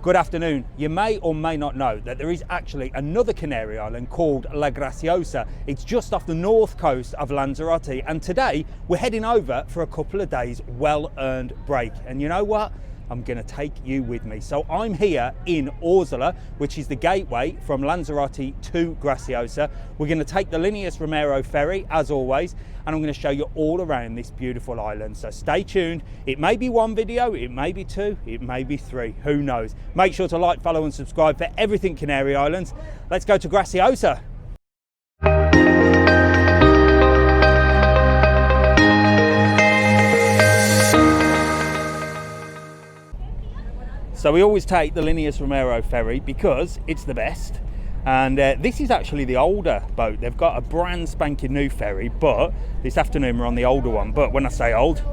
Good afternoon. You may or may not know that there is actually another Canary island called La Graciosa. It's just off the north coast of Lanzarote, and today we're heading over for a couple of days well-earned break. And you know what? I'm going to take you with me. So I'm here in Orsala, which is the gateway from Lanzarote to Graciosa. We're going to take the Linnaeus Romero ferry, as always, and I'm going to show you all around this beautiful island. So stay tuned. It may be one video, it may be two, it may be three, who knows. Make sure to like, follow and subscribe for everything Canary Islands. Let's go to Graciosa. So we always take the Linnaeus Romero ferry because it's the best, and this is actually the older boat. They've got a brand spanking new ferry, but this afternoon we're on the older one. But when I say old,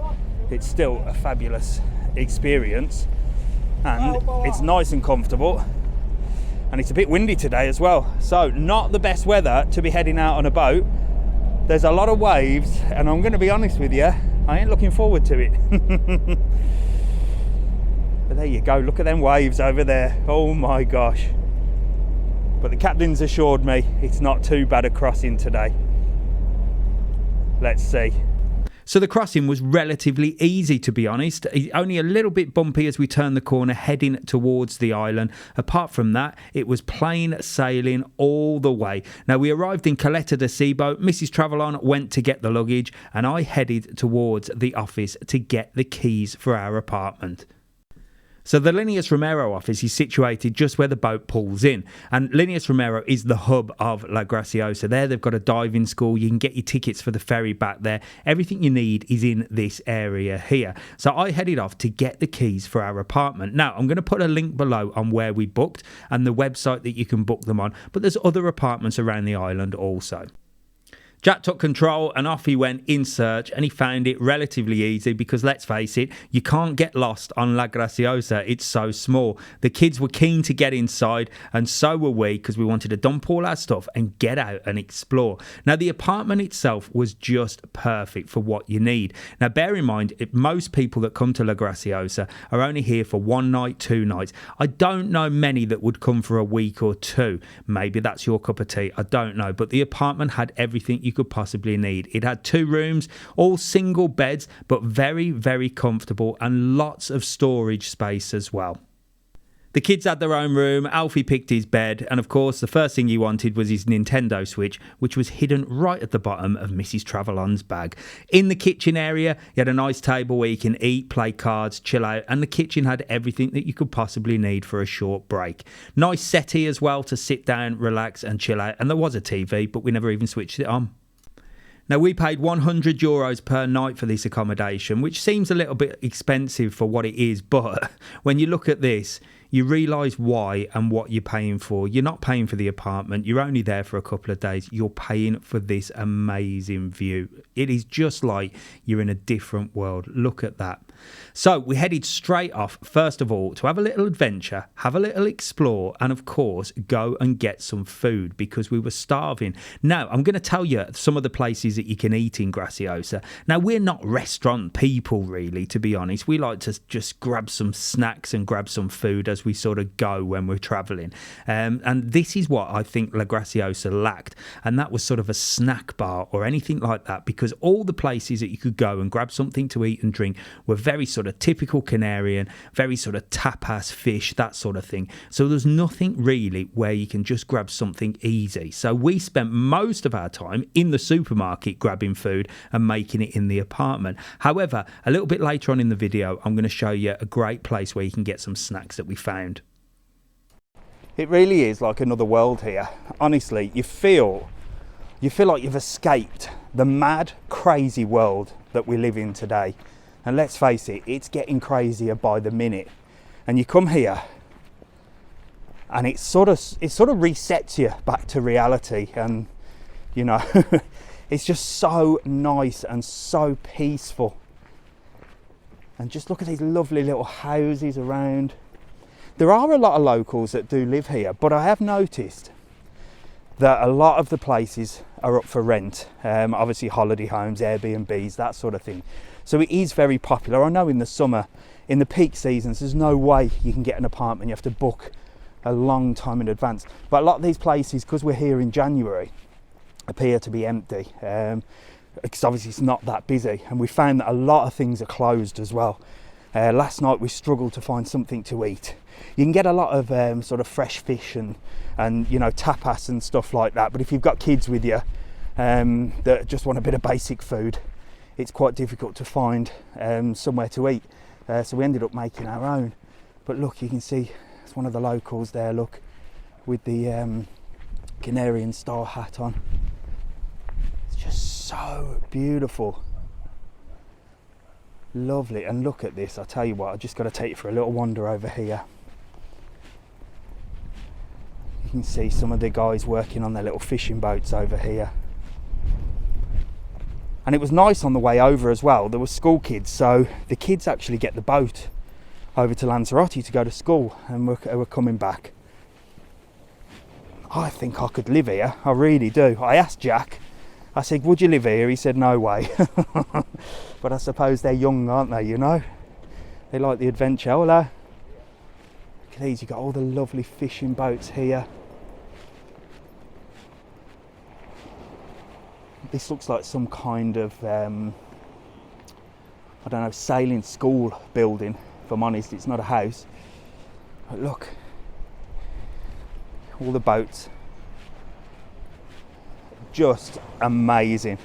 it's still a fabulous experience, and it's nice and comfortable, and it's a bit windy today as well, so not the best weather to be heading out on a boat. There's a lot of waves, and I'm going to be honest with you, I ain't looking forward to it. But there you go, look at them waves over there. Oh my gosh. But the captain's assured me it's not too bad a crossing today. Let's see. So the crossing was relatively easy, to be honest. Only a little bit bumpy as we turned the corner heading towards the island. Apart from that, it was plain sailing all the way. Now, we arrived in Caleta de Sebo. Mrs. Travelon went to get the luggage, and I headed towards the office to get the keys for our apartment. So the Linnaeus Romero office is situated just where the boat pulls in, and Linnaeus Romero is the hub of La Graciosa. There they've got a diving school, you can get your tickets for the ferry back there. Everything you need is in this area here. So I headed off to get the keys for our apartment. Now I'm going to put a link below on where we booked and the website that you can book them on, but there's other apartments around the island also. Jack took control and off he went in search, and he found it relatively easy because, let's face it, you can't get lost on La Graciosa. It's so small. The kids were keen to get inside, and so were we, because we wanted to dump all our stuff and get out and explore. Now, the apartment itself was just perfect for what you need. Now, bear in mind, most people that come to La Graciosa are only here for 1 night, 2 nights. I don't know many that would come for a week or two. Maybe that's your cup of tea. I don't know. But the apartment had everything you could possibly need. It had 2 rooms, all single beds, but very, very comfortable, and lots of storage space as well. The kids had their own room, Alfie picked his bed, and of course the first thing he wanted was his Nintendo Switch, which was hidden right at the bottom of Mrs. Travelon's bag. In the kitchen area, you had a nice table where you can eat, play cards, chill out, and the kitchen had everything that you could possibly need for a short break. Nice settee as well to sit down, relax and chill out, and there was a TV, but we never even switched it on. Now, we paid €100 per night for this accommodation, which seems a little bit expensive for what it is, but when you look at this, you realise why and what you're paying for. You're not paying for the apartment, you're only there for a couple of days, you're paying for this amazing view. It is just like you're in a different world. Look at that. So we headed straight off, first of all, to have a little adventure, have a little explore, and of course, go and get some food because we were starving. Now, I'm going to tell you some of the places that you can eat in Graciosa. Now, we're not restaurant people, really, to be honest. We like to just grab some snacks and grab some food as we sort of go when we're travelling. And this is what I think La Graciosa lacked, and that was sort of a snack bar or anything like that, because all the places that you could go and grab something to eat and drink were very sort of typical Canarian, very sort of tapas, fish, that sort of thing. So there's nothing really where you can just grab something easy. So we spent most of our time in the supermarket grabbing food and making it in the apartment. However, a little bit later on in the video, I'm going to show you a great place where you can get some snacks that we found. It really is like another world here. Honestly, you feel like you've escaped the mad, crazy world that we live in today. And let's face it, it's getting crazier by the minute. And you come here and it sort of resets you back to reality, and you know, it's just so nice and so peaceful. And just look at these lovely little houses around. There are a lot of locals that do live here, but I have noticed that a lot of the places are up for rent. Obviously holiday homes, Airbnbs, that sort of thing. So it is very popular. I know in the summer in the peak seasons, there's no way you can get an apartment. You have to book a long time in advance. But a lot of these places, because we're here in January, appear to be empty, because obviously it's not that busy, and we found that a lot of things are closed as well. Last night we struggled to find something to eat. You can get a lot of sort of fresh fish and you know, tapas and stuff like that, but if you've got kids with you that just want a bit of basic food, it's quite difficult to find somewhere to eat. So we ended up making our own. But look, you can see it's one of the locals there, look, with the Canarian star hat on. It's just so beautiful. Lovely. And look at this, I'll tell you what, I've just got to take you for a little wander over here. You can see some of the guys working on their little fishing boats over here. And it was nice on the way over as well. There were school kids, so the kids actually get the boat over to Lanzarote to go to school, and we're coming back. I think I could live here, I really do. I asked Jack, I said, would you live here? He said, no way. But I suppose they're young, aren't they, you know? They like the adventure. Hello. Look at these, you've got all the lovely fishing boats here. This looks like some kind of, I don't know, sailing school building, if I'm honest. It's not a house. But look, all the boats. Just amazing.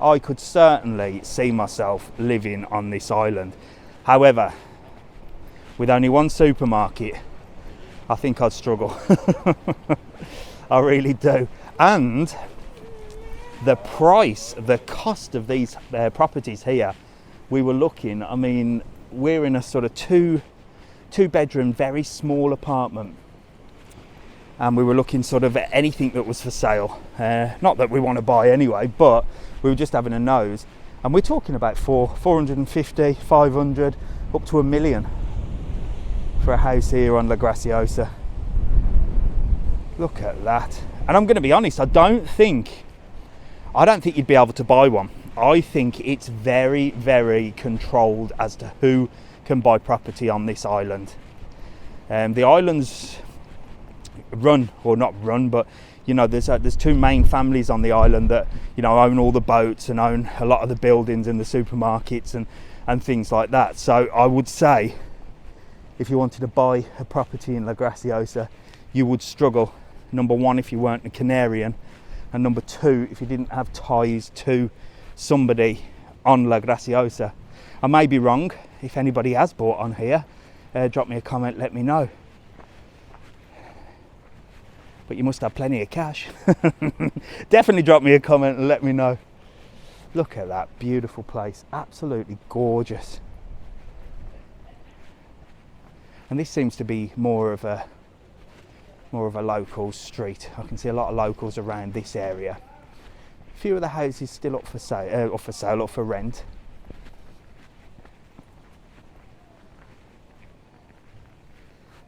I could certainly see myself living on this island. However, with only one supermarket, I think I'd struggle. I really do. And the price, the cost of these properties here, we were looking, I mean, we're in a sort of two bedroom, very small apartment. And we were looking sort of at anything that was for sale. Not that we want to buy anyway, but we were just having a nose. And we're talking about 450, 500, up to $1 million for a house here on La Graciosa. Look at that. And I'm going to be honest, I don't think you'd be able to buy one. I think it's very, very controlled as to who can buy property on this island. The island's run, or not run, but you know, there's two main families on the island that, you know, own all the boats and own a lot of the buildings and the supermarkets and things like that. So I would say if you wanted to buy a property in La Graciosa, you would struggle. Number one, if you weren't a Canarian, and number two, if you didn't have ties to somebody on La Graciosa. I may be wrong. If anybody has bought on here, drop me a comment, let me know. But you must have plenty of cash. Definitely drop me a comment and let me know. Look at that beautiful place, absolutely gorgeous. And this seems to be more of a local street. I can see a lot of locals around this area. A few of the houses still up for rent.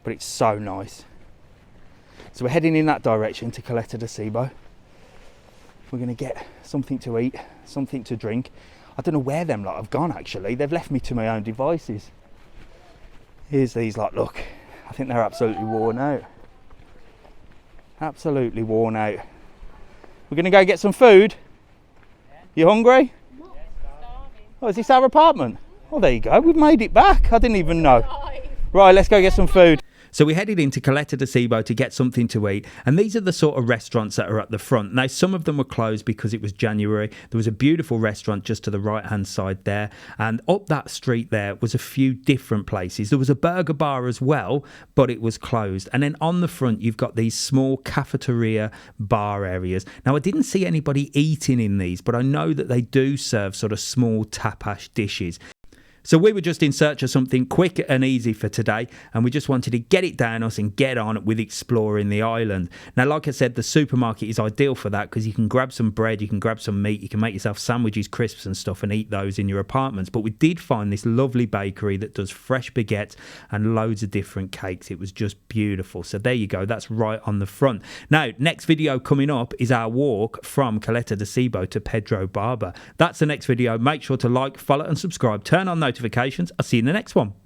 But it's so nice. So we're heading in that direction to Caleta de Sebo. We're going to get something to eat, something to drink. I don't know where them lot have gone actually. They've left me to my own devices. Here's these lot, look. I think they're absolutely worn out. Absolutely worn out. We're going to go get some food. You hungry? Oh, is this our apartment? Oh, there you go. We've made it back. I didn't even know. Right, let's go get some food. So we headed into Caleta de Sebo to get something to eat, and these are the sort of restaurants that are at the front. Now, some of them were closed because it was January. There was a beautiful restaurant just to the right-hand side there, and up that street there was a few different places. There was a burger bar as well, but it was closed. And then on the front, you've got these small cafeteria bar areas. Now, I didn't see anybody eating in these, but I know that they do serve sort of small tapas dishes. So we were just in search of something quick and easy for today, and we just wanted to get it down us and get on with exploring the island. Now, like I said, the supermarket is ideal for that because you can grab some bread, you can grab some meat, you can make yourself sandwiches, crisps and stuff and eat those in your apartments. But we did find this lovely bakery that does fresh baguettes and loads of different cakes. It was just beautiful. So there you go, that's right on the front. Now, next video coming up is our walk from Caleta de Sebo to Pedro Barba. That's the next video. Make sure to like, follow and subscribe. Turn on notifications. I'll see you in the next one.